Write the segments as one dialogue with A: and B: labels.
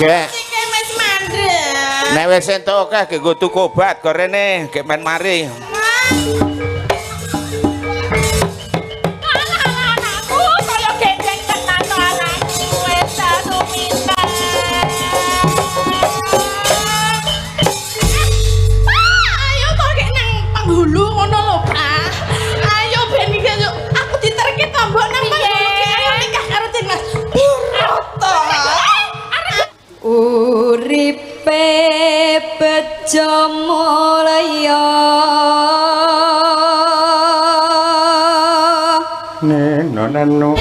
A: Gek.
B: Iki wis mandek.
A: Nek wis entuk akeh ge nggo tuku obat gorene, gek men mari.
B: Anakku kaya gendeng tenan to anakku wis anu minta. Ayo kok gek nang penghulu ngono lho, Pak. Ayo ben iki aku diterke tombok nang penghulu ki ayo nikah karo Dimas. Broto.
C: Uripe bejo mulya
D: neno neno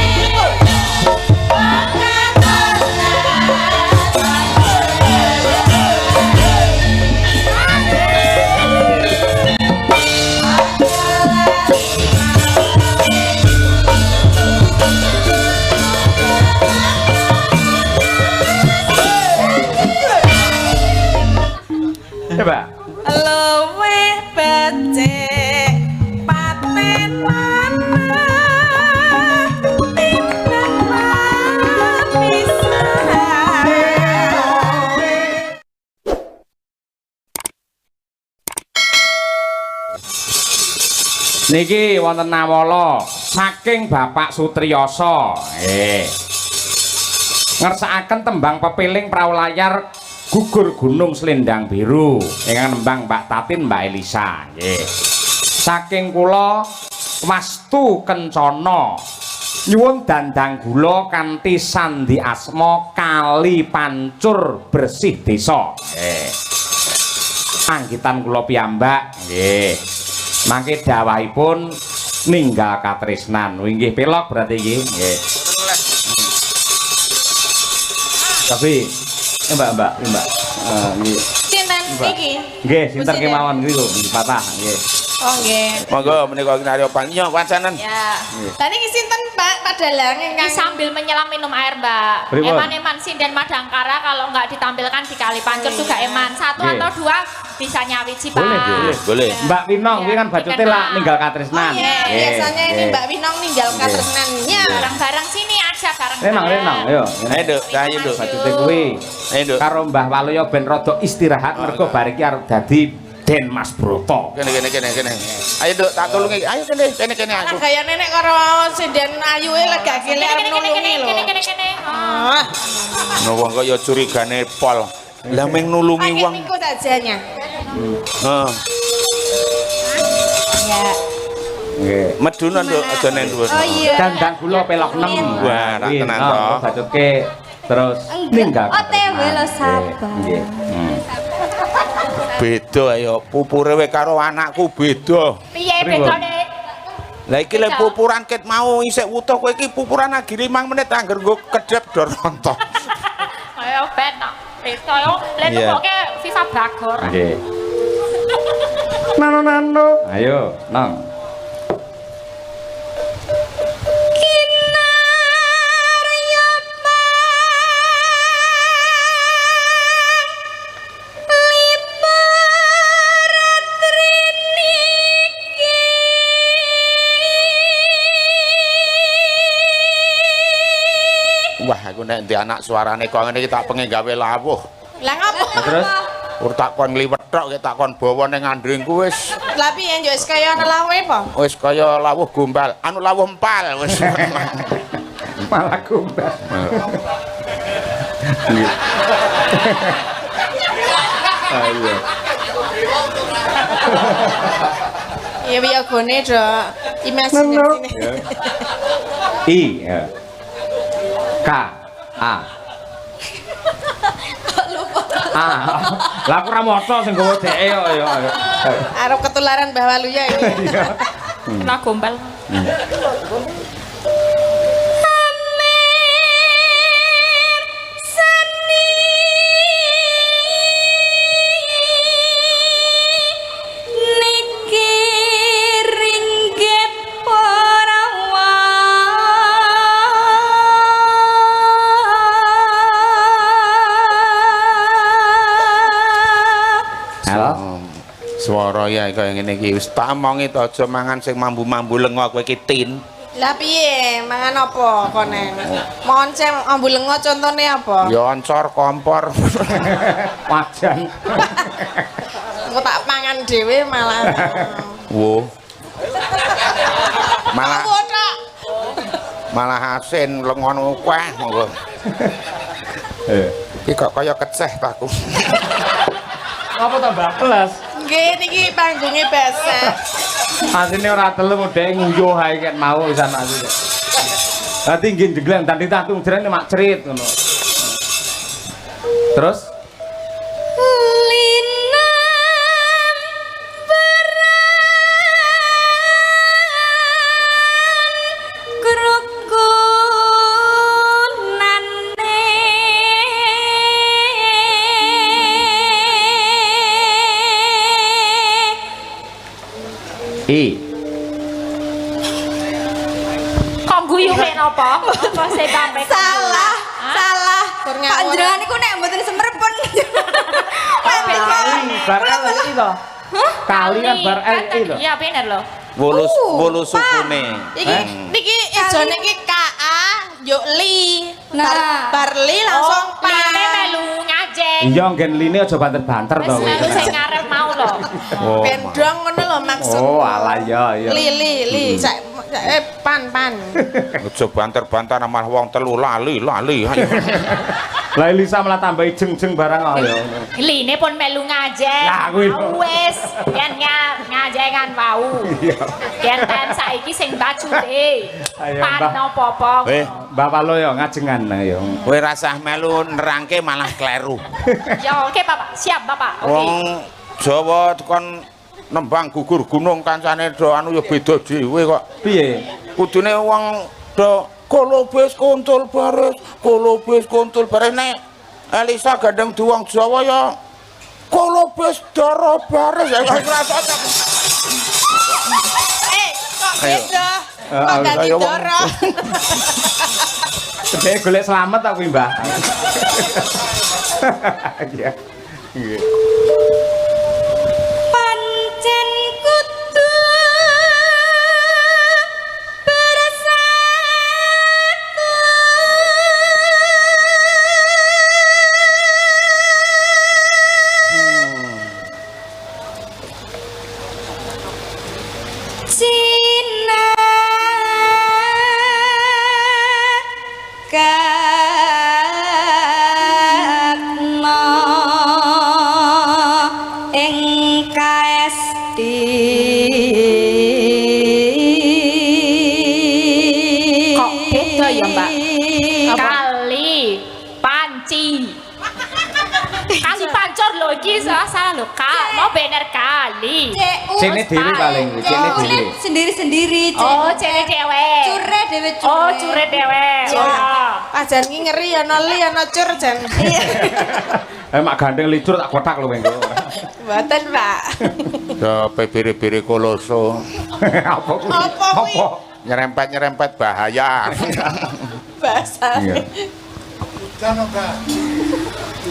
D: coba
B: Luwe becik paten lanang tindak pisah.
D: niki wonten nawala saking Bapak Sutriyasa ngersakaken tembang pepiling prawalayar gugur gunung selendang biru ingkang nembang Mbak Tatin Mbak Elisa nggih saking kula Wastu Kencana nyuwun dandang gula kanthi sandi asma Kali Pancur Bersih Desa nggih anggitan kula piyambak nggih mangke dawahipun ninggal katresnan inggih pelok berarti iki nggih tapi Mbak nggih.
B: Sinten iki?
D: Nggih, sinten kemawon niku dipatah nggih.
B: Oh nggih.
A: Monggo menika kinarya panyo kancanan.
B: Ya. Lah niki sinten Pak Padalang ingkang
E: sambil menyelam minum air Mbak.
D: Pripun?
E: Eman-eman sinden Madangkara kalau nggak ditampilkan di Kali Pancur juga eman. Satu
D: Nggih.
E: atau dua bisa nyawiji Pak.
A: Boleh.
D: Mbak Winong kuwi kan bacute lah ninggal katresnan.
B: Oh, iya, biasanya ini Mbak Winong ninggal katresnannya.
E: Bareng-bareng sini aja bareng.
D: Renang, ayo.
A: Ayo, Duk, ayo, Duk.
D: Bacute kuwi.
A: Ayo, Duk.
D: Karo Mbah Waluya ben rada istirahat mergo bar iki arep dadi Den Mas Broto.
A: Kene. Ayo, Duk, tak tulungi. Ayo kene aku.
B: Nah, kaya nenek karo sinden ayuke legake lek arep nulungi lho.
E: Kene.
B: Ah,
A: No wong kaya curigane pol. Lah ming nulungi
B: pakai
A: wong.
B: niku sajanya.
A: Heeh.
B: Ya.
D: Nggih.
A: Meduna Duk, aja nang dhuwur.
B: Oh iya.
D: Dandang gula pelok 6.
A: Wah, ra tenan to.
D: Bacutke terus ninggal.
C: OTW lo sabar.
D: Nggih.
A: Beda ayo, pupure we karo anakku beda.
E: Piye bedane?
A: Lah iki lek pupuran ket mau isih wutuh kowe iki pupuran agire 5 menit angger nggo kedhep do rontok.
E: Ayo ben tak. Beda yo. Lek
A: Iya.
E: pokoke FIFA Bragor.
D: Nggih. Nano. Ayo, Nang.
A: Wah, aku nek ndek anak suarane kok ngene iki tak pengen gawe lawuh.
B: Lah ngopo?
D: Terus
A: Ur tak kon liwet tok tak kon bawa ning andringku wis.
B: Lah piye yo wis kaya ana lawe apa?
A: Wis kaya lawuh gombal, anu lawuh empal wis.
D: malah gombal. Ayo.
B: Ya piye gone do imajinasi.
D: I ya. K A lah aku ora moco sing gowo dheke yo.
B: Arep ketularan Mbah Waluya ini.
E: Kena gombal.
A: Swara ya kaya ngene iki wis tak omongi to aja mangan sing mambu-mambu lenga kowe iki tin.
B: Lah piye? Mangan apa konen? Moncem ambulengo contone apa?
A: Ya oncor kompor.
D: Wajan.
B: Engko tak pangan dhewe malah.
A: Wo. Malah
B: Apa tak?
A: malah asin lengon kuah monggo. Iki kok kaya keceh taku.
D: Apa tambah kelas?
B: Nggih niki panggunge basah.
D: Asine ora telem dhek nguyuh ae ket mau pisan asine. Dadi nggih jegleng tadi tatung jerene mak cerit ngono. Terus
E: Kok guyu mek napa? Apa sing sampe
B: Salah. Salah.
C: Panjenengan niku nek mboten semerpun.
D: kali bar LI to. Kali kan bar LI to.
E: Iya bener loh.
A: Wolu sukune.
B: Niki ijone iki KA yuk li.
C: Nah.
B: Barli langsung
E: Line
B: pa.
E: melu ngajeng.
D: Iya nggen line aja banter-banter to.
E: Wis melu sing ngarep mau lho.
D: Oh.
B: Bendong ngono lho maksud.
D: Oh, alah ya ya.
B: Li. Pan.
A: Aja banter-banter malah wong telu lali.
D: Lah Elisa malah tambah jeng-jeng barang kok ya.
E: Line pun melu ngajeng.
D: Lah, kuwi.
E: Wis yen ngajengan wau. Yen ten saiki sing bajute.
D: Ayo,
E: Pan
D: Mbah.
E: nopo-opo.
D: Bapak lo ya ngajengan ya.
A: Kowe rasah melu nerangke malah kleru.
E: Ya oke Bapak, siap Bapak. Oke.
A: Wong Jawa kon nembang gugur gunung kancane do anu ya beda dhewe kok.
D: Piye?
A: Kudune wong do kolobes kontul baris nek Elisa gandeng duwang Jawa ya kolobes dara baris ya rasa.
B: Kok beda? Kok
A: Ayo,
B: dadi
A: ayo, wong.
B: doro?
D: Gede golek selamat aku Mbah. Iya. Nggih.
C: Pancen kudu bersatu Cina kakno ing kaesti
E: Kok beda ya, Mbak? Kali panci. Kali pancor lho iki salah lho Kak. Mau bener kali.
D: Cene dhewe paling, cene dhewe.
C: sendiri-sendiri
E: Oh, cene dhewe.
C: cure dhewe cure
E: Oh, cure dhewe. Oh.
B: Pajan ki ngeri ana li ana cur jan.
D: Mak gandeng licur tak kotak lho engko.
B: Mboten, Pak.
A: Ya bibir-bibir koloso
D: Apa kuwi?
B: Apa kuwi?
A: nyerempet bahaya.
B: Basah.
D: Iya.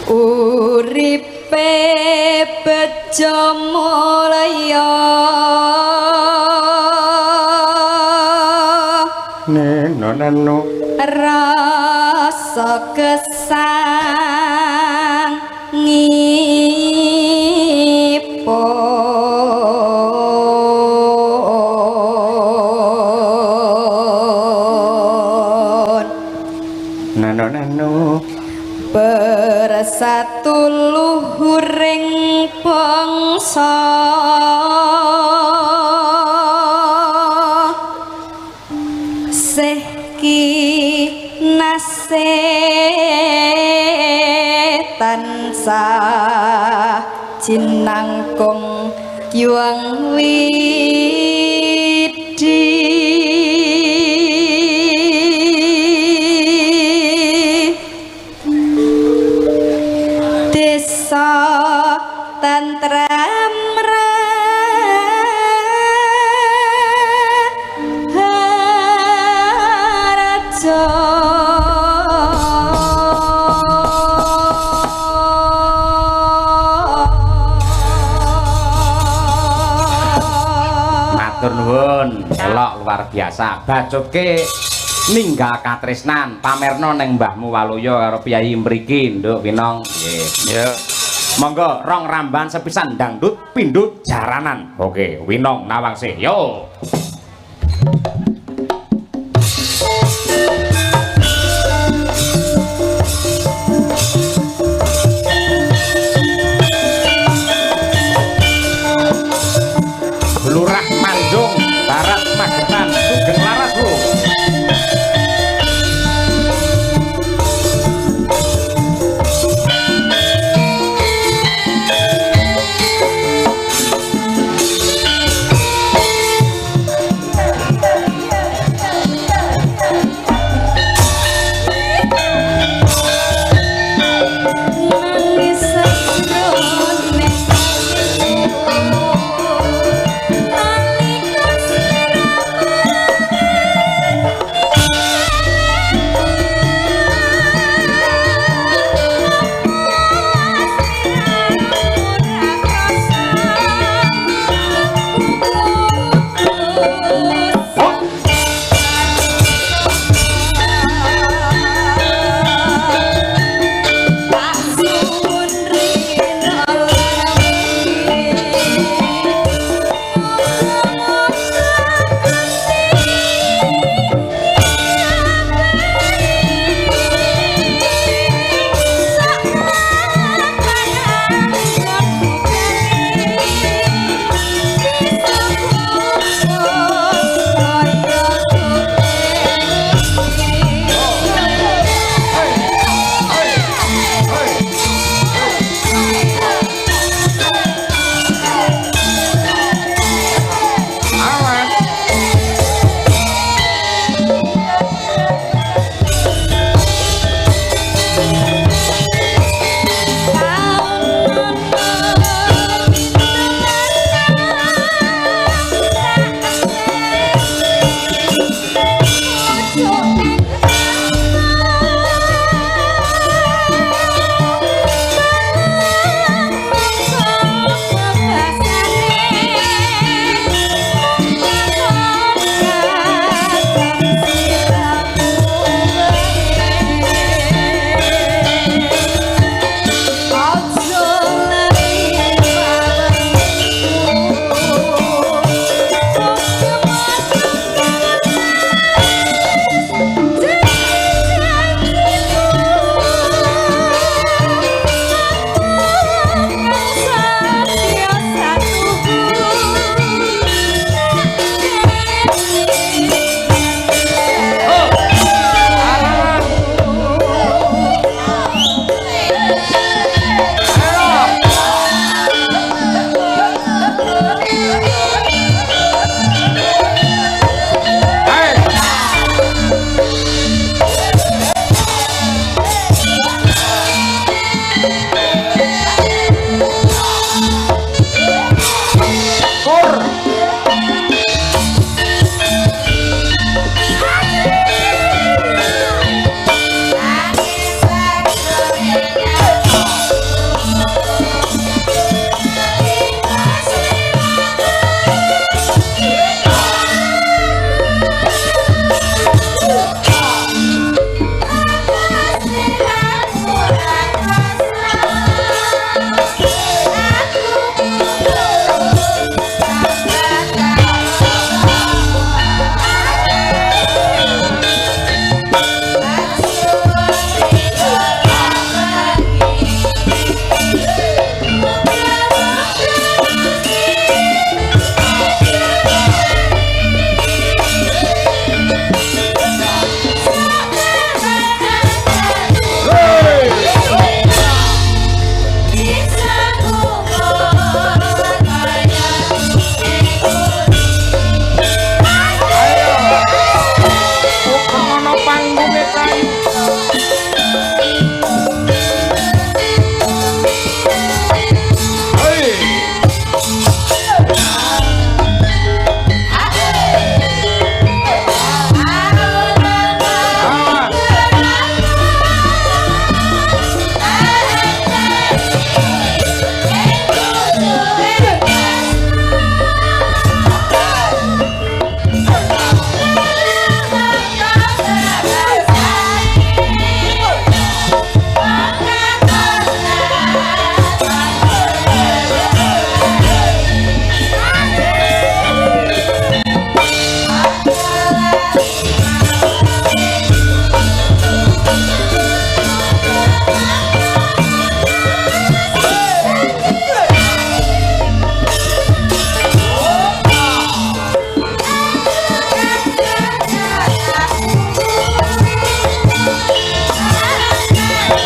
C: Uripe bejo mulya
D: Neno
C: rasa kesangipun
D: Neno
C: bersatu luhuring bangsa sehki nase tansah jinangkung yuang widi desa tantram raja
D: matur nuwun elok luar biasa. Bacutke ninggal katresnan pamerno ning Mbahmu Waluya karo Piyayi mriki, Nduk Winong. Nggih.
A: Ya.
D: Monggo rong ramban sepisan dangdut pindut jaranan. Oke, Winong Nawangsih. Yo. Lurah Manjung, Barat Magetan, Sugeng Laras, Bu.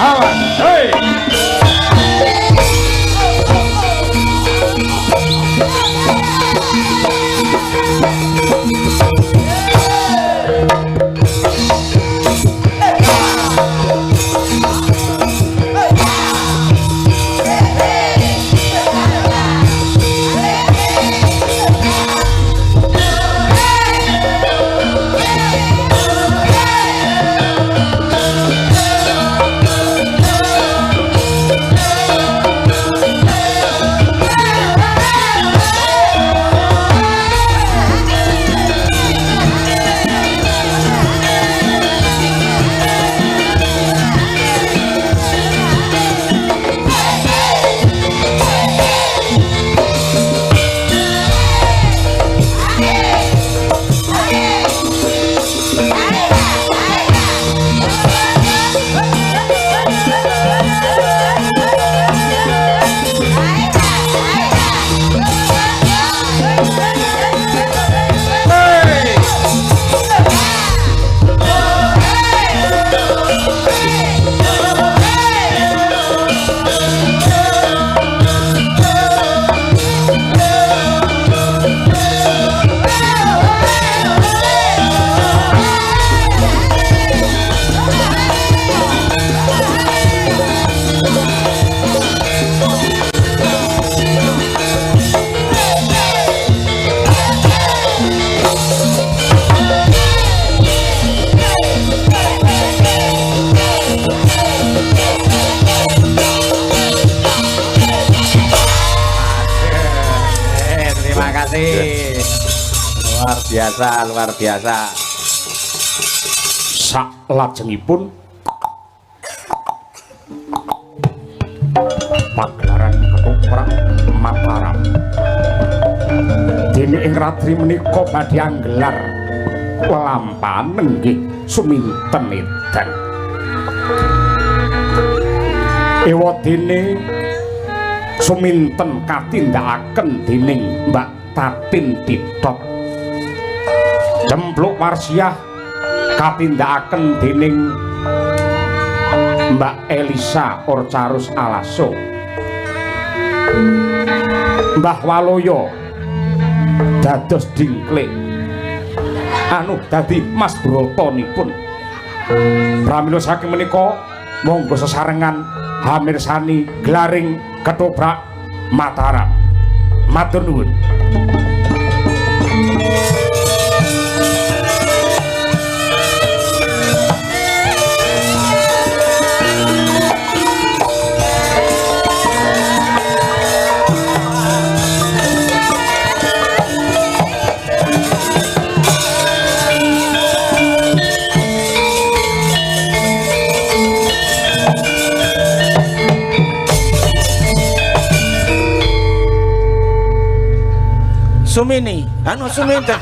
D: Awas, hei. Luar biasa. Sak lajengipun pagelaran ketoprak Mataram. Dene ing ratri menika badhe anggelar lelampahan nggih suminten edan. Ewadene suminten katindakaken dening Mbak Tatin Titok. Jempluk Marsiah katindakaken dening Mbak Elisa Orcarus Alaso. Mbah Waloyo dados dingklik dadi Mas Brotonipun. Pramila saking menika monggo sesarengan hamirsani glaring ketoprak Mataram. Matur nuwun.
A: Sumini, Suminten.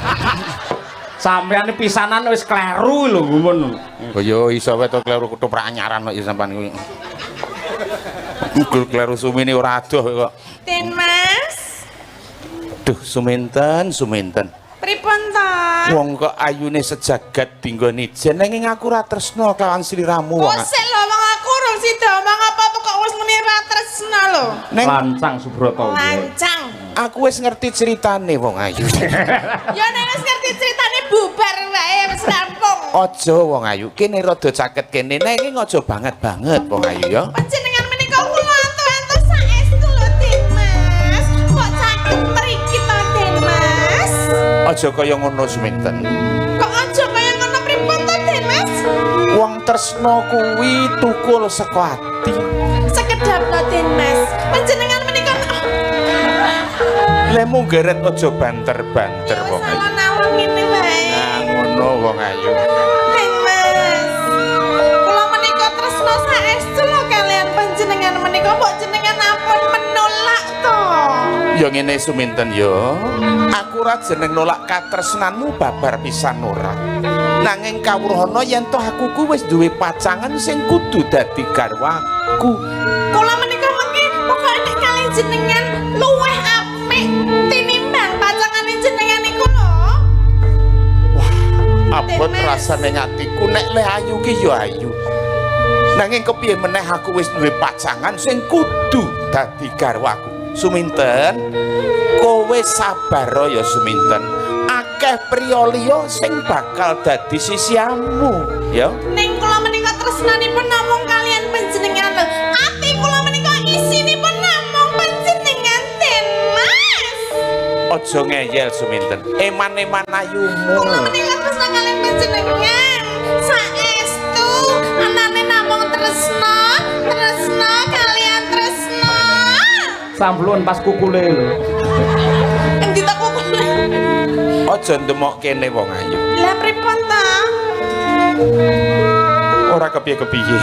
D: Sampeyan pisanan wis kleru lho ngono.
A: Oh yo iso wae to kleru ketoprak anyaran kok ya sampean kuwi. Mugul kleru Sumini ora adoh kok.
B: Den Mas.
A: Duh, Suminten.
B: Pripun to?
A: Wong kok ayune sejagat dinggone jen nanging aku ora tresna kelawan sliramu wong.
B: Kosek lho wong aku urung sida omong apa-apa kok wis muni ra tresna lho.
D: Lancang Subroto.
B: Lancang.
A: Aku wis ngerti ceritane wong ayu.
B: Ya nek wis ngerti ceritane bubar wae wis rampung.
A: Aja wong ayu, kene rada caket kene nanging aja banget wong ayu ya.
B: Panjenengan menika kula antu-antu saestu lho Den Mas. Kok caket mriki to Den Mas?
A: Aja kaya ngono Suminten.
B: Kok aja kaya ngono pripun to Den Mas?
A: Wong tresna kuwi tukul saka ati.
B: Sekedap to Den Mas. Panjenengan menika
A: Lemu geret aja banter-banter wong ayu.
B: alon-alon ngene wae.
A: Nah ngono wong ayu.
B: Den Mas. Kula menika tresna saestu lho kalian panjenengan menika mbok jenengan ampun menolak to.
A: Ya ngene Suminten ya. Aku ora jeneng nolak katresnanmu babar pisan ora. Nanging kawruhana yen toh aku ku wis duwe pacangan sing kudu dadi garwaku.
B: Kula menika mengki pokoke nek kalian jenengan luweh apik tinimbang pacangane jenengan niku lho.
A: Abot
B: Den Mas.
A: rasane ngatiku nek le ayu ki ya ayu. Nanging kepiye meneh aku wis duwe pacangan sing kudu dadi garwaku. Suminten, kowe sabar ya Suminten. Akeh priya liya sing bakal dadi sisiamu, ya.
B: Ning kula menika tresnanipun namung kalian panjenengan lho. Ati kula menika isinipun namung panjenengan Den Mas.
A: Aja ngeyel Suminten. Eman-eman ayumu.
B: Kula menika tresna kalian panjenengan. Saestu anane namung tresna, tresna kalian tresna.
D: Samblon pas kukule lho.
B: Endi tak kok.
A: Aja ndemok kene wong ayu.
B: Lah pripun ta?
A: Ora kepiye-kepiye.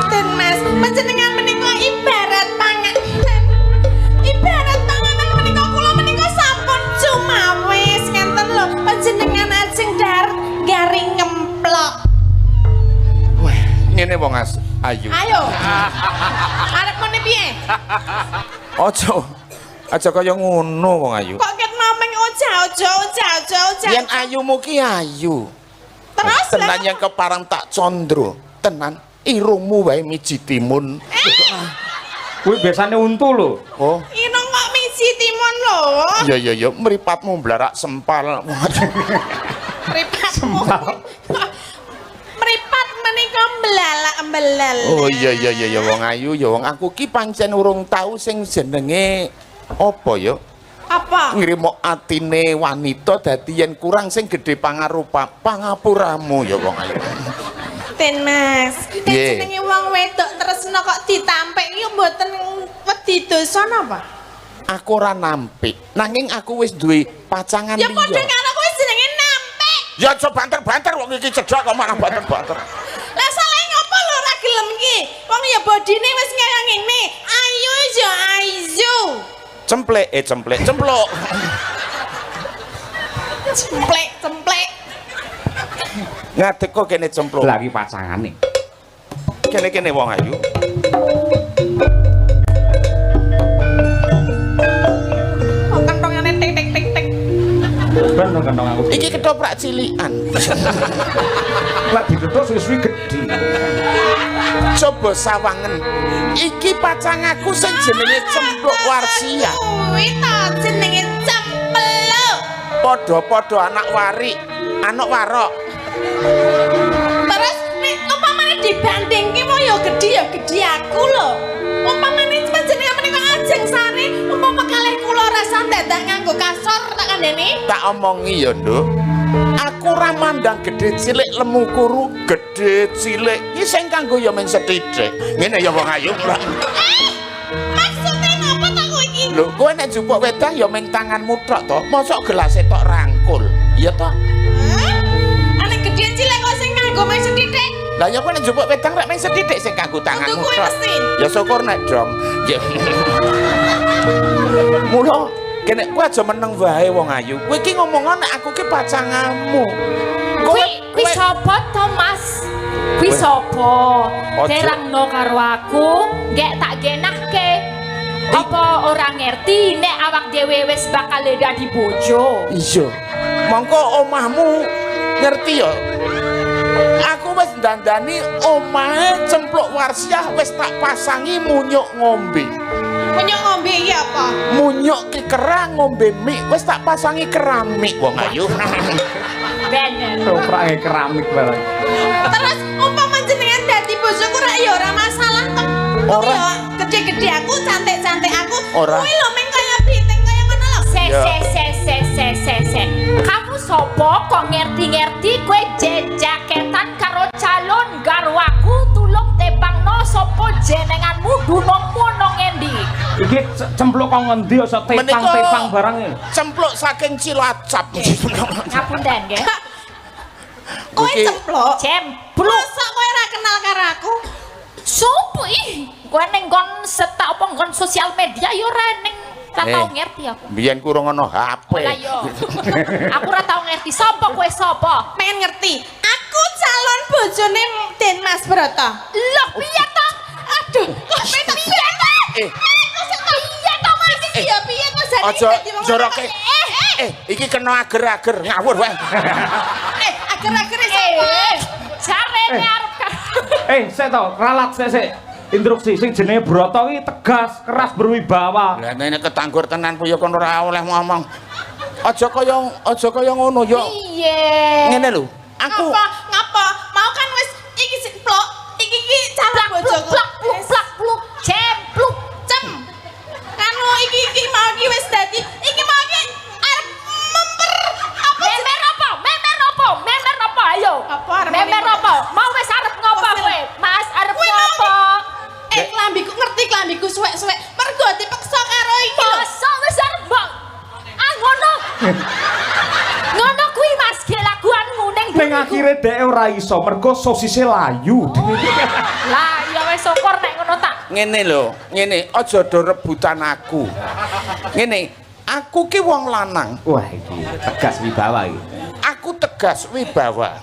B: Den Mas, panjenengan menika ibarat panganan. Ibarat panganan menika kula menika sampun cumawis ngenten lho. Panjenengan ajeng garing ngemplok.
A: Wah, ngene wong ayu.
B: Ayo. Arep mene piye?
A: Aja kaya ngono wong ayu.
B: Kok ket mameng ojo.
A: Yen ayumu ki ayu.
B: Terus
A: Tenan yang keparang tak condro. Tenan irungmu wae miji timun.
D: Kuwi biasane untu lho.
A: Oh,
B: Irung kok misi timun lho.
A: iya mripatmu blarak sempal.
B: Mripatmu. Mripat menika mbelalak-mbelal.
A: Oh iya wong ayu ya wong aku ki pancen urung tau sing jenenge apa ya?
B: Apa?
A: Ngrimok atine wanita dadi yen kurang sing gedhe pangapuramu ya wong ayu.
B: Den Mas,
A: Piye?
B: jenenge wong wedok tresna kok ditampik iki mboten wedi dosa napa?
A: Aku ora nampik, nanging aku wis duwe pacangan
B: Ya padha
A: liya.
B: karo kowe jenenge nampik.
A: Ya aja banter-banter wong iki cedhak kok malah banter-banter.
B: Lah salah ngopo lho ora gelem ki? Wong ya bodine wis kaya ngene. Ayu ya ayu.
A: Cemplek.
B: Cemplek.
A: Ngadeg kok kene cemplok.
D: Lagi pacangane.
A: Kene wong ayu.
B: Kok kentongane tik tik tik tik.
D: Ben kantong aku.
A: Iki ketoprak cilikan.
D: Lah ditutuk suwi-suwi gedhi.
A: Coba sawangen. Iki pacangaku sing jenenge Cempluk Warsia.
B: Kuwi ta jenenge cempluk.
A: Padha-padha anak wari, anak warok.
B: Terus nek umpamane dibandingke mau ya gedhi aku lho. Umpamane panjenengan menika ajeng sare, umpama kalih kula rasa dadak nganggo kasur tak kandhani.
A: Tak omongi ya, Nduk. Aku ora mandang gedhe cilik lemu kuru, gedhe cilik iki sing kanggo ya men sethithik. Ngene ya wong ayu.
B: Maksudnya ngapa tak kowe iki?
A: Lho, kowe nek jupuk wedang ya men tanganmu tok to. Mosok gelase tok rangkul. Iya to?
B: Ana gedhe cilik kok sing nganggo men sethithik.
A: Lah ya kowe nek jupuk wedang rek men sethithik sing kanggo tanganmu
B: Untuk kuwi
A: tok.
B: mesin.
A: Ya syukur nek dong. Ya. Mula kene kowe aja meneng wae wong ayu. Kowe iki ngomong nek aku ki pacanganmu.
E: Kuwi sapa to, Mas? Kuwi sapa?
A: Ojo.
E: Terangno karo aku, nggak tak genahke. Apa ora ngerti nek awak dhewe wis bakal dadi bojo?
A: Iya. Mongko omahmu ngerti ya. Aku wis dandani omahe Cempluk Warsiah wis tak pasangi munyuk ngombe.
B: Punya ngombe iki apa?
A: Munyuk ki kerang ngombe mie wis tak pasangi keramik wong ayu.
E: Bener.
D: Toprake keramik barang.
B: Terus umpama jenengan dadi bojoku rak ya ora masalah to.
A: Ora.
B: Ya gede-gede aku, cantik-cantik aku.
A: Ora.
B: Kuwi lho meng kaya bintang kaya ngono lho.
E: Se. Kamu sopo kok ngerti-ngerti kowe jejaketan karo calon garwaku tulung tebangno sopo jenenganmu dunungmu nang endi?
D: Iki cempluk kok ngendi iso tepang-tepang barang e.
A: Cempluk saking Cilacap.
E: Ngapunten nggih.
B: Kowe
A: Iki-
B: cemplok.
E: Cempluk.
B: Masa kowe ora kenal karo aku?
E: Sopo ih? Kowe ning nggon setak apa nggon sosial media ya ora ning ora tau ngerti aku.
A: Biyen kurang ono HP.
E: Lah yo. Aku ora tau ngerti sapa kowe sapa.
B: Pengen ngerti. Aku calon bojone Den Mas Broto.
E: Lho piye to?
B: Aduh, kok piye to?
A: Eh.
B: Kok sak piye to Mas iki ya piye to jane
A: Aja
B: dadi wong
A: joroke.
B: lanang?
A: Iki kena ager-ager ngawur wae.
B: Ager-ager sapa?
E: Jarene arep
D: Sik to, ralat sik. Instruksi sing jenenge Brata iki tegas, keras, berwibawa.
A: Lah nek ketanggur tenan ku ya kon ora oleh ngomong. Aja kaya ngono ya.
B: Piye?
A: Ngene lho. Aku
B: ngapa? Mau kan wis iki sik plok. Iki calon bojoku. Plak jempluk cem. Kanu iki mau iki wis dadi iki mau iki arep memper apa memer apa ayo memer apa mau wis arep ngopo kowe Mas arep ngopo klambiku ngerti klambiku suwek-suwek mergo dipeksa karo iki lho masa wis arep mbok ngono kuwi Mas ge laguan nguning
D: Ning akhire dhek ora iso mergo sosise layu.
E: Lah ya wis syukur nek ngono tak.
A: ngene lho, ngene aja do rebutan aku. Ngene, aku ki wong lanang.
D: Wah iki tegas wibawa iki.
A: Aku tegas wibawa.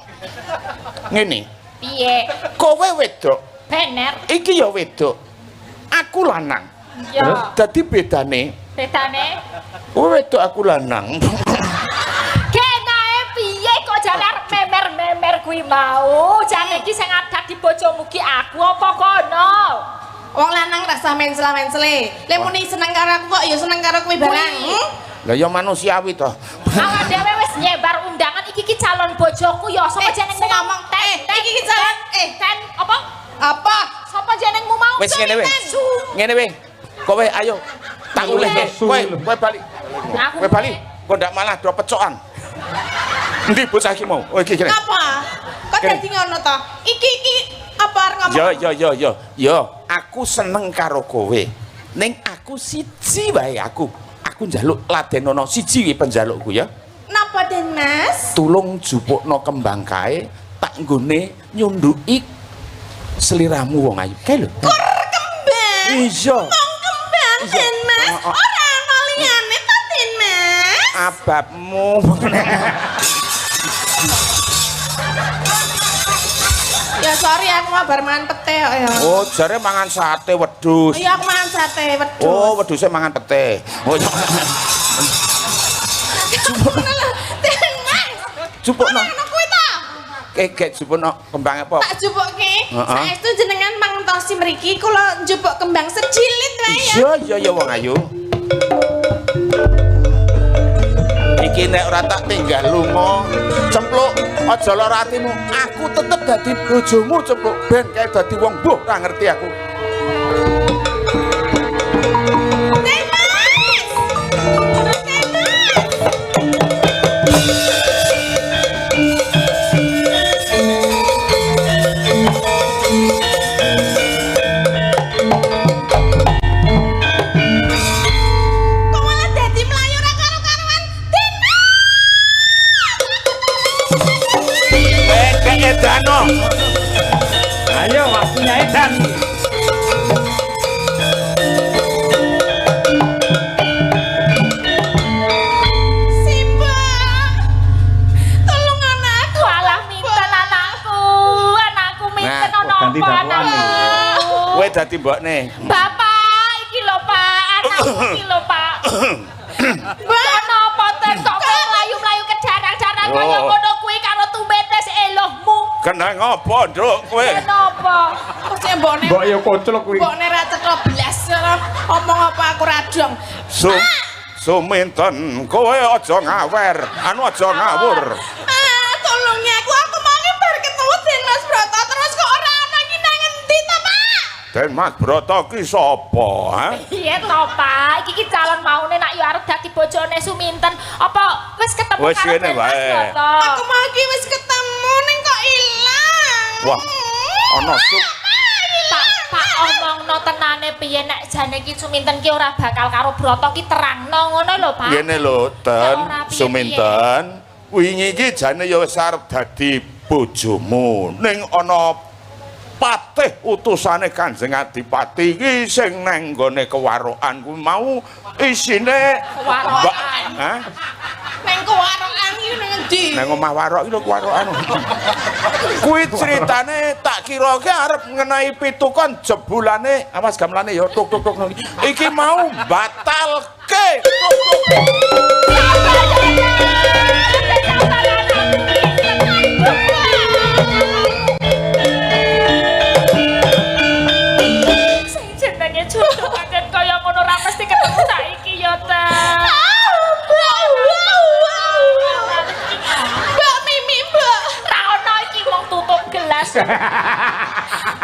A: Ngene,
E: Piye?
A: kowe wedok,
E: Bener.
A: iki ya wedok. Aku lanang.
E: Ya.
A: Dadi bedane, kowe wedok aku lanang.
E: Kenae piye kok jane arep memer kuwi mau? Jane iki sing adat di bojomu ki aku apa kono?
B: wong lanang rasa mensela-mensele. Lek muni seneng karo aku kok ya seneng karo kowe barang.
A: Lah ya manusiawi to.
E: Awak dhewe wis nyebar undangan iki ki calon bojoku ya. Sapa jenengmu ngomong?
B: Iki calon
E: ten apa?
B: apa?
E: Sapa jenengmu mau?
A: Wis ngene weh. Ngene weh. Kowe ayo. Tak ulehke. Kowe bali. Kowe bali. Kok ndak malah do pecokan. Endi bocah iki mau? Oh iki kene.
B: Apa? Kok dadi ngono to? Iki apa arep ngomong?
A: Yo, aku seneng karo kowe. Ning aku siji wae aku. Aku njaluk ladenono siji iki penjalukku ya.
B: Napa Den Mas?
A: Tulung jupukno kembang kae tak nggone nyunduki seliramu wong ayu. Kae lho.
B: Kur kembang.
A: Iya.
B: Wong kembang Den Mas. Ora ana liyane to Den Mas.
A: Ababmu.
B: Ya sorry aku mah bar mangan pete kok ya.
A: Oh, jare mangan sate wedhus.
B: Iya aku mangan sate wedhus.
A: Oh, wedhuse mangan pete. Oh,
B: Den Mas.
A: jupukno.
B: Ngono kuwi ta?
A: Kek jupukno kembang apa?
B: Tak jupukke.
A: Heeh.
B: Saestu jenengan mangertosi mriki kula njupuk kembang sejilit wae ya.
A: Iya wong ayu. Iki nek ora tak tinggal lunga, cempluk aja lara atimu. Aku tetep dadi bojomu cempluk ben kae dadi wong mbuh ora ngerti aku.
B: Den Mas. Den Mas. Kok malah dadi mlayu ora karo-karuan Den Mas.
A: Kayak edano.
D: Ayo waktunya edan.
B: Simba. Tolong anakku.
E: Walah minten anakku minten
A: Nah,
E: ana
D: ganti
E: apa
D: dakwaan nih.
E: anakku?
A: Kowe dadi mbokne.
E: Bapak iki lho Pak, anakku iki lho Pak. Mbak apa ten kok kowe mlayu-mlayu ke jarang-jarang kaya
A: Oh.
E: ngono kuwi karo tumetes elohmu.
A: Kena ngopo, Nduk, kowe?
E: Kenapa?
B: Kok sik mbokne.
D: Mbok yo koclok kuwi.
B: Mbokne ra cetha blas omong apa aku ra dong.
A: Suminten, kowe aja ngawer, aja ngawur.
B: Tolong ya aku mau bar ketemu Den Mas Broto terus kok ora ana iki nang endi to, Pak?
A: Den Mas Broto ki sapa, ha?
E: Iya to Pak, iki ki calon maune nak yo arep dadi bojone Suminten. Apa wis ketemu
A: Wis
E: karo
A: ngene
E: Den Mas
A: wae.
E: Broto?
B: Aku mau iki wis ketemu ning kok ilang.
A: Wah, ana
E: Pak omongno tenane piye nek jane ki Suminten ki ora bakal karo Broto ki terangno ngono lho Pak.
A: ngene lho, Den
E: Ora piye-piye.
A: Suminten. Wingi iki jane ya wis arep dadi bojomu. Ning ana patih utusane Kanjeng Adipati iki sing nang nggone kewarokan kuwi mau isine
E: Kewarokan?
A: Hah?
B: Nang kewarokan iki nang endi?
A: Nang omah warok iki lho kewarokan. Kuwi critane tak kira ki arep ngenai pitukon jebulane awas gamelane ya tuk tuk tuk iki mau batalke.
E: belas.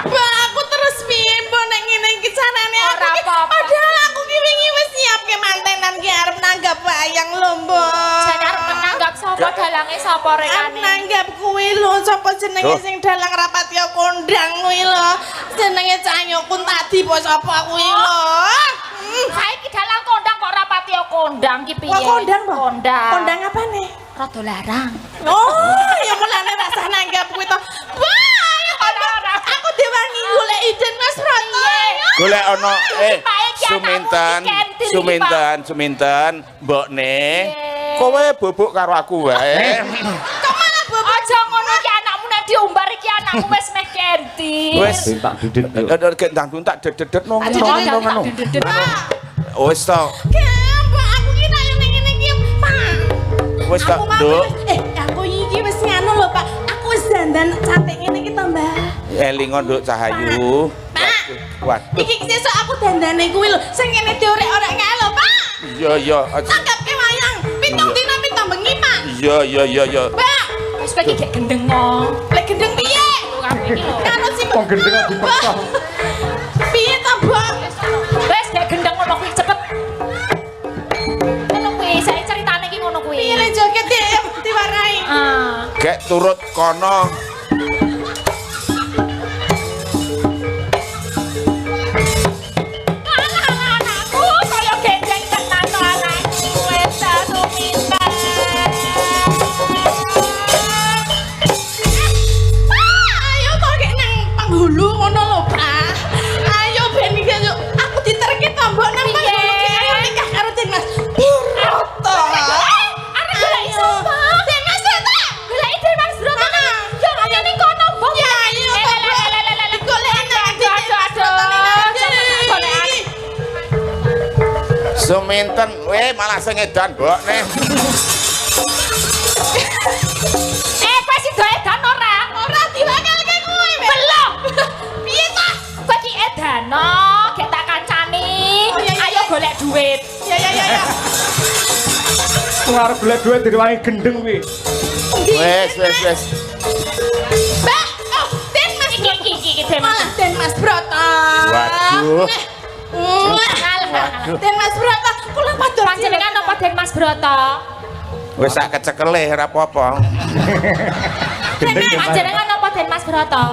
B: Mbak, aku terus piye mbok nek ngene iki carane aku.
E: Ora apa-apa.
B: Padahal aku ki wingi wis nyiapke mantenan ki arep nanggap wayang lho, Mbok.
E: Jane arep nanggap sapa dalange sapa
B: Arep
E: rekane.
B: nanggap kuwi lho, sapa jenenge sing dalang Rapatya Kondang kuwi lho. Jenenge Canyokun tadi po sapa kuwi lho.
E: Saiki dalang kondang kok Rapatya Kondang ki piye?
B: Kok kondang, Mbok?
E: Kondang.
B: Kondang apane?
E: Rada larang.
B: Oh, ya mulane rasa nanggap kuwi to. Wah, ya ora. Aku diwangi golek iden Mas Roto.
A: Golek ana Suminten, mbokne. Kowe bubuk karo aku wae.
B: Kok malah bobok?
E: Aja ngono ki anakmu nek diumbar iki anakmu wis meh ganti.
A: Wis
D: tak didit yuk.
A: tak dedet ngono.
B: Pak.
A: Wis to.
B: Mbak, aku ki nek ngene iki, Pak.
A: Wis tak,
B: Aku mau
A: Nduk.
B: aku iki wis nganu lho, Pak. Aku wis dandan cantik ngene iki to, Mbak.
A: Elingo Nduk Cahayu.
B: Pak.
A: Waduh.
B: Iki sesuk aku dandane kuwi lho, sing ngene diorek ora kae lho, Pak.
A: Iya.
B: Tanggapke wayang, pitung dina pitung bengi, Pak.
A: Iya.
B: Mbak,
E: Wis kowe iki gek gendeng kok.
B: lek gendeng piye?
E: Kabeh iki lho.
B: Karo si
D: Kok gendeng kok dipeksa?
B: Piye to, Mbak?
E: Wis gek gendeng ngono kuwi cepet. Ngono kuwi, saya ceritane iki ngono kuwi.
B: Piye le joget diwarai?
E: Ah.
A: Gek turut kono.
E: Anakku kaya gendeng tenan to anakku wis Suminten.
B: Ayo kok gek nang penghulu ngono lho, Pak. Ayo ben iki yuk. Aku diterke tombok nang penghulu ki ayo nikah karo Dimas. Broto.
E: Arek golek sapa?
B: Dimas Broto.
E: Golek Dimas Broto. Yo kaya ning kono, Bong.
B: Ya ayo. Golek nang
A: Suminten, malah sing edan mbokne.
E: Kowe sing do edan ora?
B: ora diwakelke kuwi.
E: Belum.
B: Piye ta?
E: Kowe ki edano, gek tak kancani.
B: Oh, iya, iya,
E: Ayo
B: iya.
E: golek duit.
B: Ya.
D: Wong arep golek duit direwangi gendeng kuwi.
A: Wes.
B: Mbak, oh, Dimas
E: Iki Dimas.
B: malah Dimas Broto.
A: Waduh.
B: Dimas Broto, kula padha
E: Panjenengan apa Dimas Broto?
A: Wis sak kecekele ora apa-apa.
D: Gendeng ya, Mas.
E: Panjenengan apa Dimas Broto?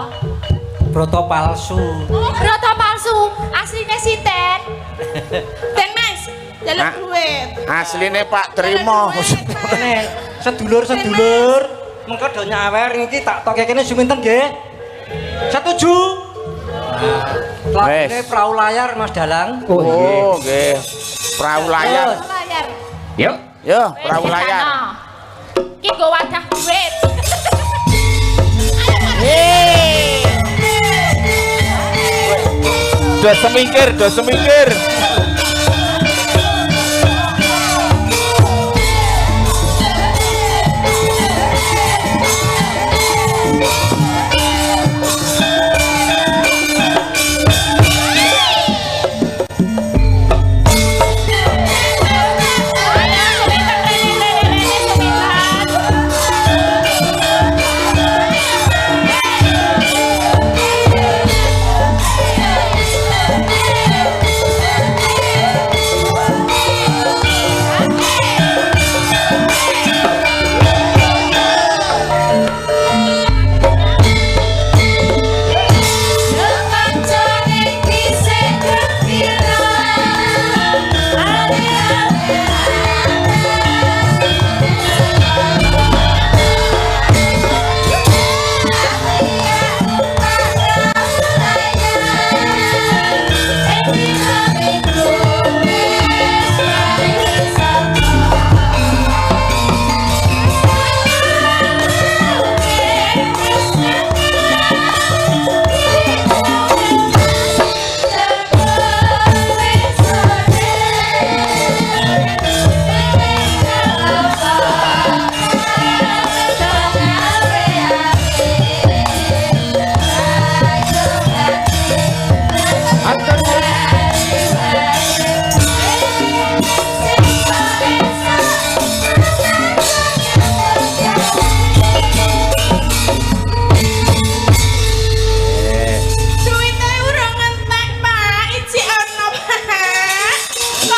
F: Broto palsu.
E: Broto palsu, asline sinten?
B: Dimas, jaluk
A: Nah.
B: duit.
A: Asline Pak Trimo.
F: Nek sedulur-sedulur mengko do nyawer iki tak toke kene Suminten nggih. Setuju? Nah,
A: Wes.
F: lagune perahu layar Mas Dalang.
A: Oh, nggih. Perahu layar.
B: Layar.
D: Yuk.
A: Yo, perahu
E: Wis,
A: layar.
E: kesana. Iki nggo wadah duit.
A: Do semingkir.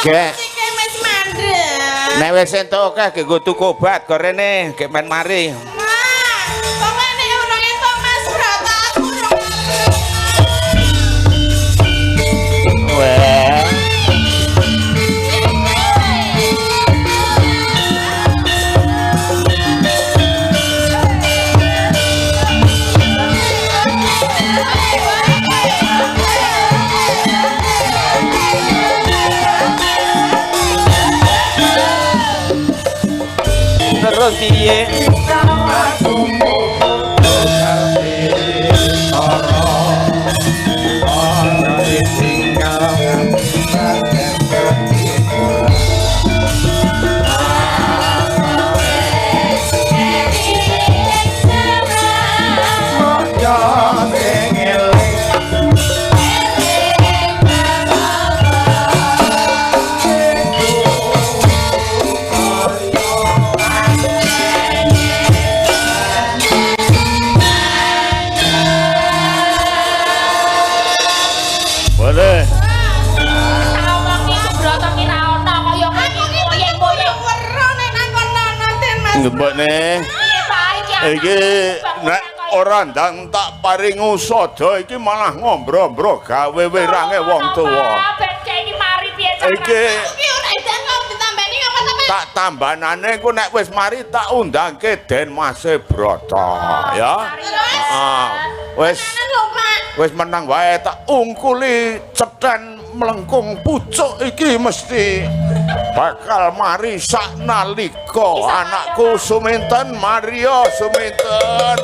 A: Gek.
B: Sike wis mandek.
A: Nek wis entuk akeh ge nggo tuku obat kok rene gek men mari.
B: Nah, pokoke nek urung entuk Mas Broto aku urung.
A: Weh. Terus piye? Boleh.
E: Tawang iki Broto ki ra ono kaya ngene moyeng-moyeng.
B: Weruh nek nang kono ten Mas.
A: Ngembokne.
E: Piye ta iki?
A: Iki nek ora ndang tak paring usada iki malah ngombro-mbro gawe wirange wong tuwa.
E: Ben iki mari piye
A: Iki
B: Iki ora edan kok ditambani apa ta Mas?
A: tak tambanane ku nek wis mari tak undangke Den Mas Broto ya. Ah, wis
B: Lho Pak.
A: wis menang wae tak ungkuli cethen melengkung pucuk iki mesti bakal mari saknalika anakku Suminten Mario Suminten.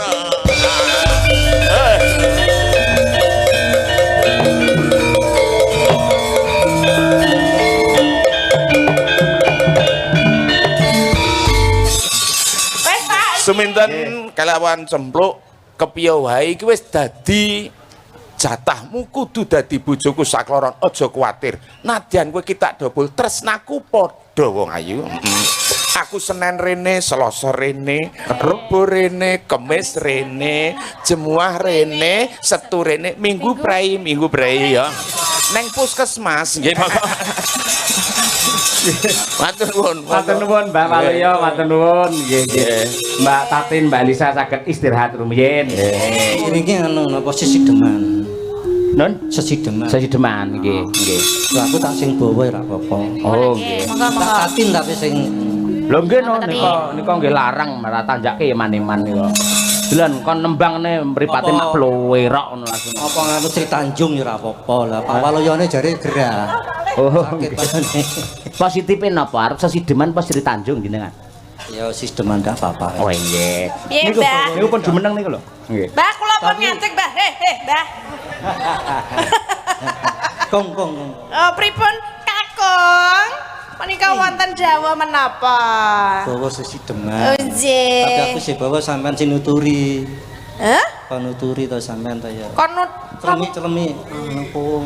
E: Wes Pak.
A: Suminten kelawan cempluk kepiye wae iki wis dadi jatahmu kudu dadi bojoku sakloron aja kuwatir nadyan kowe ki tak dobol tresnaku padha wong ayu. Aku Senen rene, Selasa rene, Rebo rene, Kemis rene, Jemuah rene, Setu rene, Minggu prei ya. Neng puskesmas nggih Pak. Matur nuwun.
D: Matur nuwun Mbak Waluyo, matur nuwun. Nggih, nggih. Mbak Tatin, Mbak Lisa saged istirahat rumiyin.
F: Ini anu napa sisideman.
D: Nun,
F: Sesideman.
D: sesideman nggih, nggih.
F: Lah aku tak sing bawa ora apa-apa.
D: Oh, nggih.
F: Tak tatin tapi sing
D: Lho nggih no nika nggih larang malah tanjake man-man nika. Dolan kon nembangne mripate mak plowerok ngono langsung.
F: apa nganu Sri Tanjung ya ora apa-apa. Lah Pak Waluyone jare gerah.
D: Oh,
F: Sakit
D: nggih. Positifin napa arep sesideman pas Sri Tanjung jenengan?
F: Ya sisteman ndak apa-apa.
D: Oh nggih.
B: Piye,
D: Niku
B: Mbak?
D: niku pun jumeneng niku lho. Nggih.
B: Mbah kula pun ngajeng Mbah. Mbah.
F: Kong.
B: Oh, pripun Kakung? Menika wonten Jawa menapa?
F: Bawa sesideman.
B: Oh, nggih.
F: Tapi aku sih bawa sampean sing nuturi.
B: Hah?
F: Panuturi to sampean to ya.
B: Konut
F: Celemi nengko.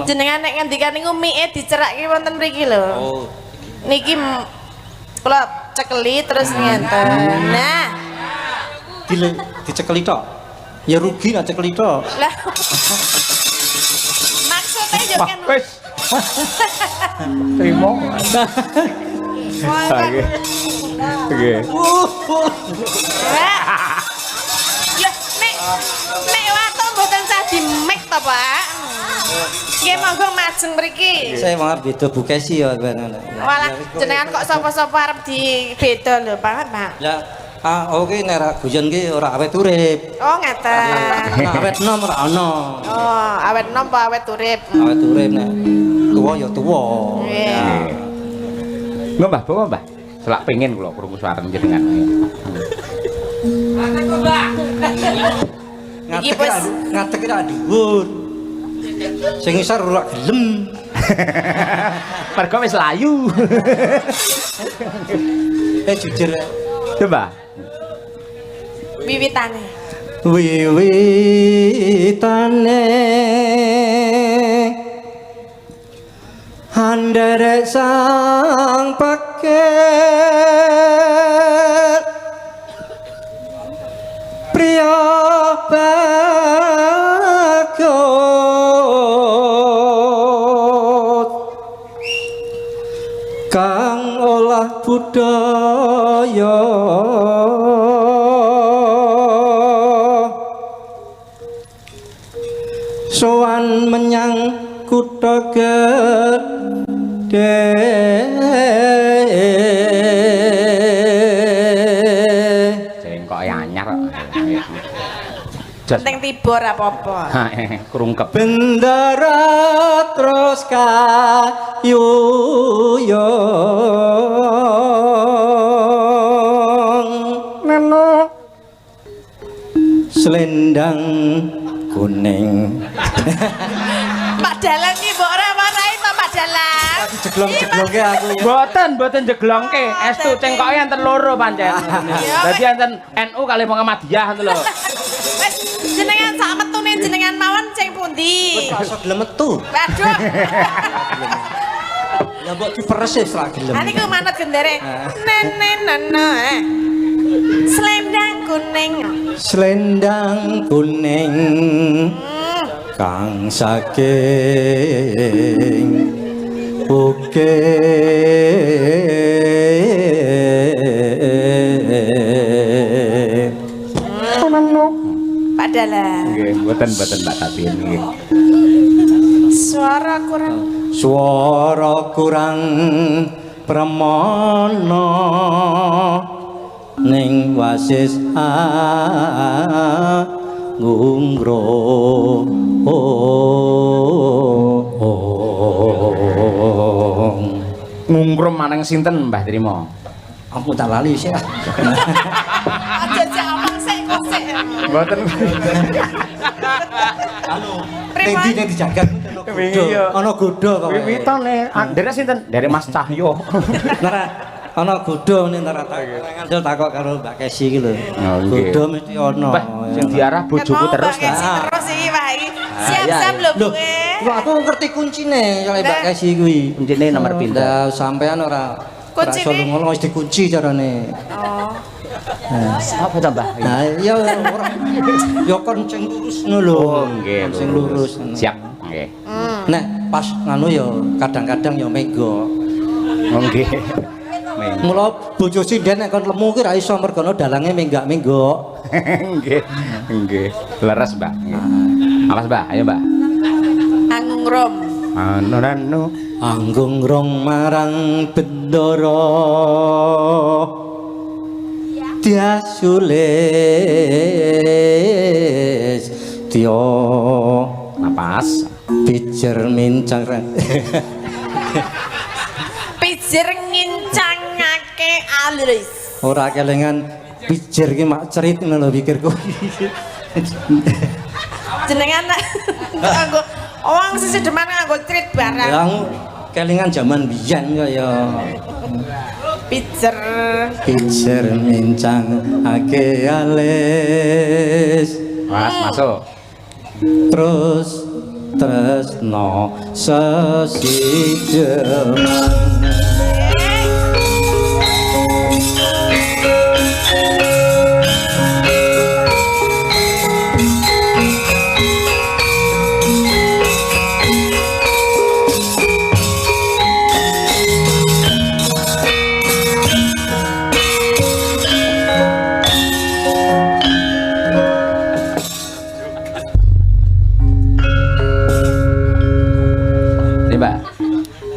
B: jenengan nek ngendikan niku mie dicerakke wonten mriki lho.
F: Oh.
B: Niki kula cekeli terus ngenten. Nah,
F: Dicekeli tok. Ya rugi nek cekeli tok.
B: lah. Maksudnya yo
D: Wah,
B: kan
D: wis. Terima.
B: Nggih.
D: Nggih.
B: Ya, nek watuk mboten sah dimek to, Pak. Nggih monggo majeng mriki.
F: Saya malah beda bukesi ya.
B: Walah jenengan kok sapa-sapa arep dibeda lho, Pak.
F: Ya, oke nek ra guyon ki ora awet urip.
B: Oh, ngeten.
F: Nek awet nom ora ono.
B: Oh, awet nom apa awet urip?
F: Awet urip nek tuwa ya tuwa.
B: Iya.
D: Nggih, Mbah, bawa Mbah. Selak pengen kula krungu suarane jenengan.
F: Ngadeg ra dhuwur. Sing isor ora gelem.
D: Mergo wis layu.
F: Jujur.
D: Coba.
B: Wiwitane.
F: Wiwitane handere sang paket priya bagus sowan menyang kutha gedhe
D: jengkoke anyar
B: penting tiba ora apa-apa
D: krungkep
F: bendera terus kayuyung neno selendang kuning
B: Pak Dalang iki mbok ora warai to Pak Dalang
F: jeglong-jeglongke aku ya
D: Mboten jeglongke, estu cengkoke enten loro pancen. Dadi enten NU kali Muhammadiyah ngono lho.
B: wis jenengan sak metune jenengan mawon sing pundi
F: iso gelem metu
B: waduh
F: ya mbok diperes wis ra gelem
B: niku manut gendere nenenana selendang kuning
F: selendang kuning kang saking bukit
B: Pak Dalang
D: Nggih, mboten Mbak Tatin nggih.
B: suara
F: kurang pramana ning wasis ngungro
D: Ngungkrum maneng sinten Mbah Trima?
F: aku tak lali sih
B: aja sik omong sik kok sik
D: Mboten.
F: ning ndi ning dijagat ana godho kok
D: Wiwitane ndere sinten? Ndere Mas Cahyo.
F: nara ana godho ning nara ngandel takok karo Mbak Kesi iki lho godho mesti ana
D: Mbah, sing diarah bojoku terus
B: ta terus iki wae siap-siap lho kowe
F: aku ngerti kuncine karo Mbak Kesi kuwi
D: kuncine nomor pindah.
F: sampean ora
B: Kuncine?
F: Kuncine ngono wis dikunci carane.
B: oh
D: Apa ta, Mbah?
F: Nah, ya ora ya kon sing lurus ngono lho.
D: Oh, nggih.
F: Sing lurus.
D: Siap, nggih.
F: Nek pas nganu ya kadang-kadang ya mega.
D: Oh, nggih.
F: Mula bojo sinden nek kon lemu ki ra iso mergono dalange menggak-menggok.
D: Nggih. Nggih. Leres, Mbah. Awas, Mbah. Ayo, Mbah.
B: anggung rom
D: Anu
F: Anggung rong marang bendara diasulis tio
D: napas
F: pijer mincang
B: pijer ngincangake alis
F: ora kelengan pijer ki mak cerit ngono lho pikirku
B: jenengan nganggo wong sesedeman nganggo trit barang
F: yang kelingan zaman biyen kaya pijer mincang ake alis
D: masuk
F: terus tresno sesideman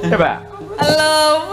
D: Coba.
B: Halo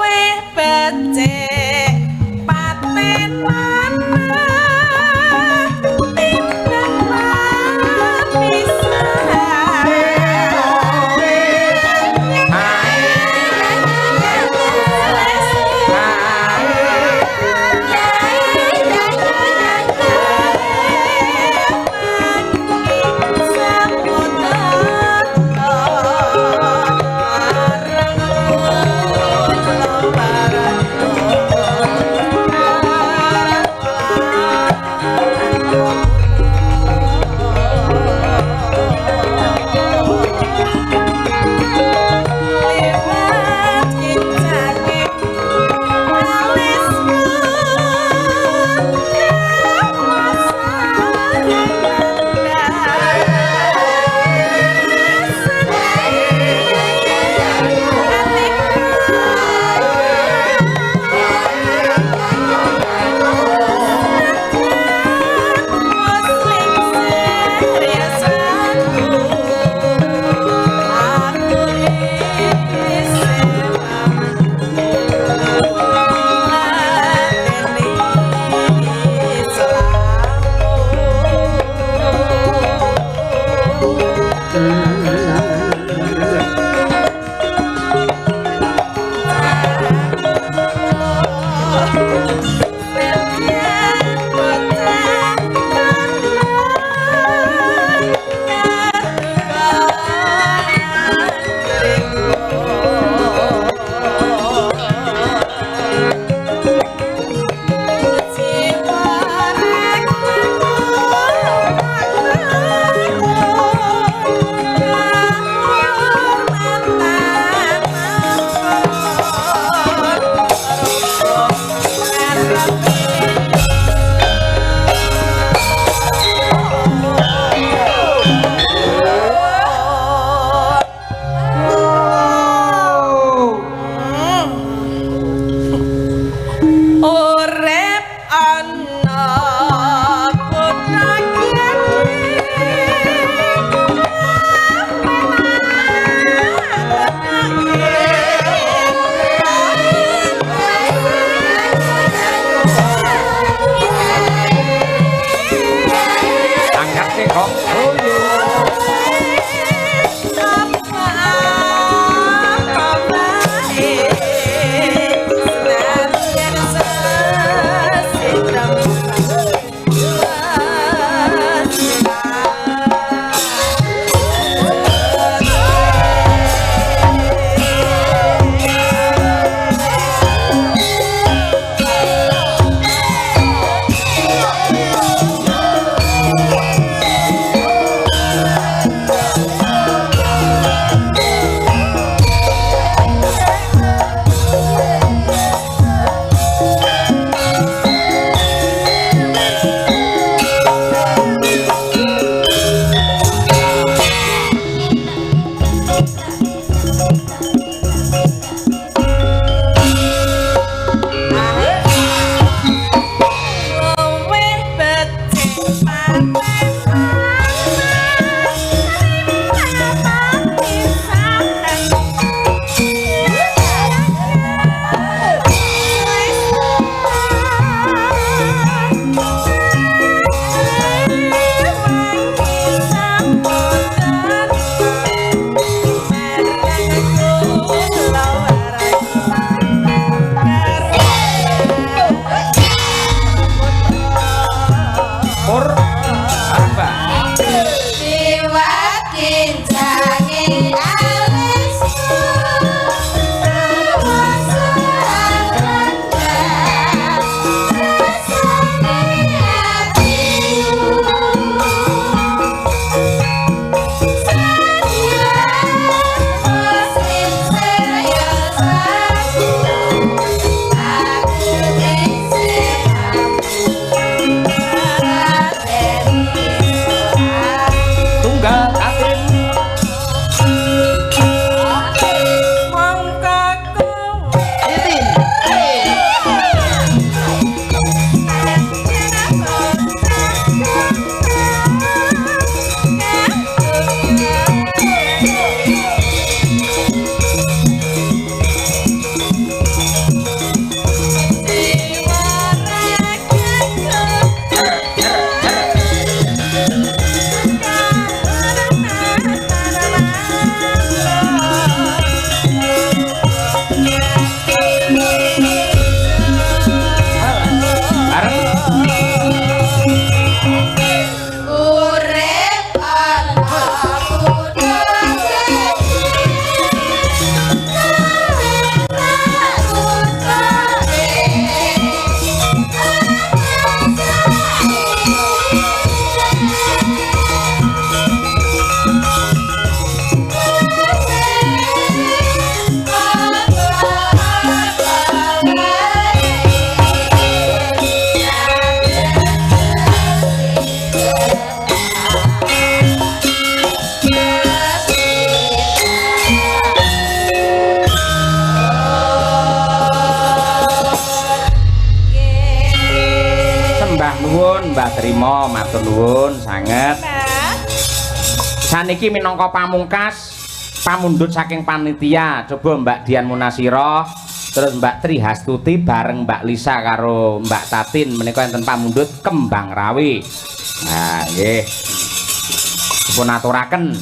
D: Mbah Trima matur nuwun sanget. Saniki minangka pamungkas pamundhut saking panitia, coba Mbak Dian Munasira terus Mbak Tri Hastuti bareng Mbak Lisa karo Mbak Tatin menika enten pamundhut Kembang Rawi. Nah, nggih. Dipun aturaken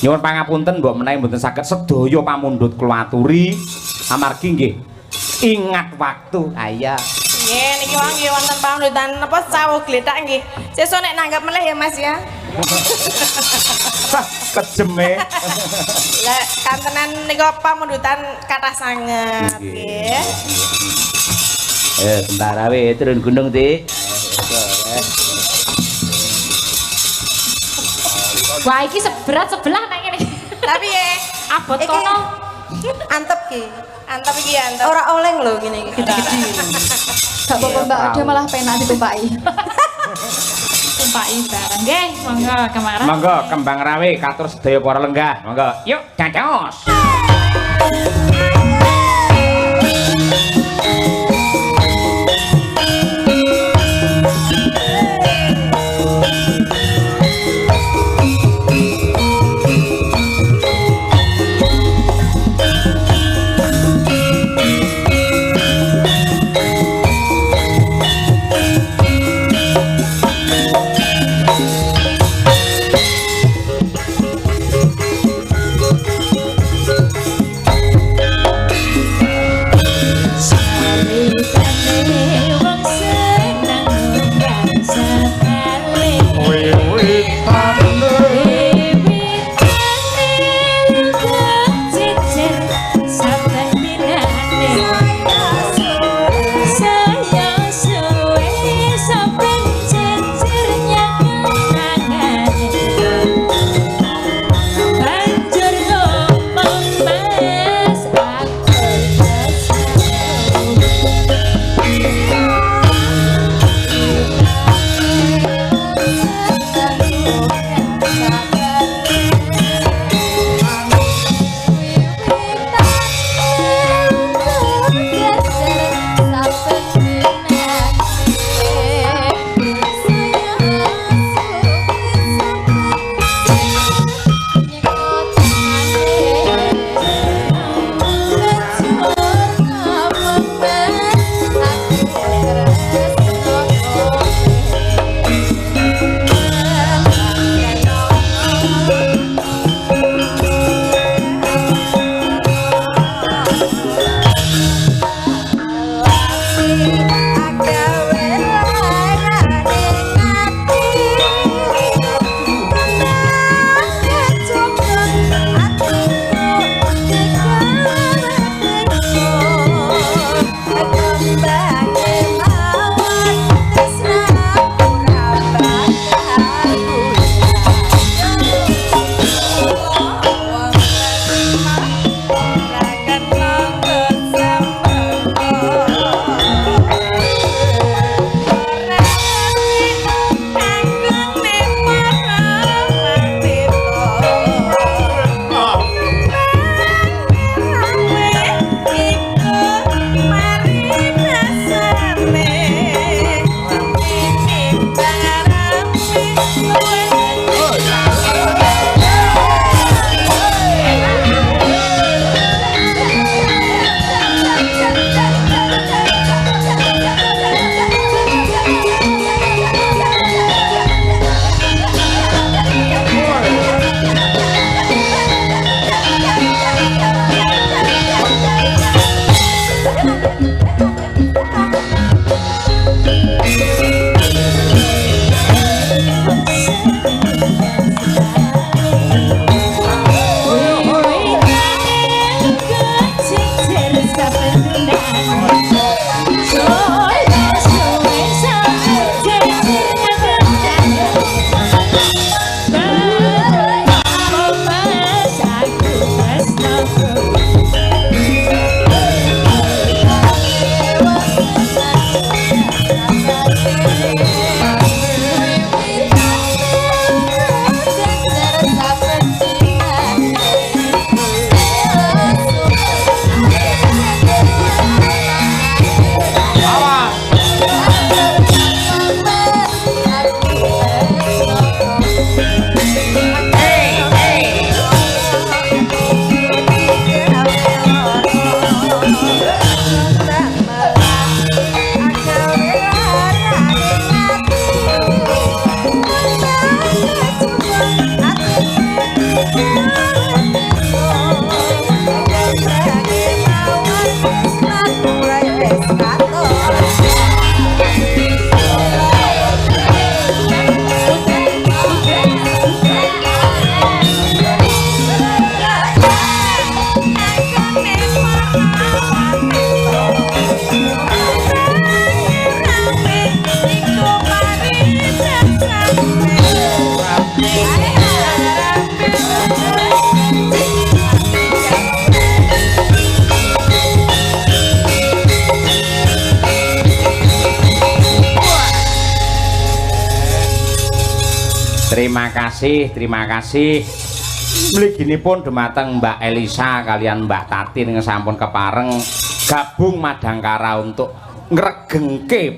D: Nyuwun pangapunten mbok menawi mboten saged sedaya pamundhut kula aturi amargi nggih ingat waktu. Aya.
B: Nggih niki wong nggih wonten pamundutan napa sawuh gletak nggih. Sesuk nek nanggap meneh ya Mas ya.
D: Kejeme.
B: Lah kantenan nika pamundutan kathah sanget nggih.
G: Tentara we turun gunung ti.
E: Wah iki seberat sebelah nek ngene.
B: Tapi ya
E: Abot kono.
B: antep ki. Antep iki antep.
C: Ora oleng lho ngene iki gede-gede. Gak apa-apa Mbak, dia malah penak ditumpaki.
E: Tumpaki bareng. Nggih, monggo kemarin.
D: Monggo kembang rawe katur sedaya para lenggah. Monggo. Yuk, cacos. Terima kasih. Mliginipun dumateng Mbak Elisa kalian Mbak Tatin sampun kepareng gabung Madangkara untuk ngregengke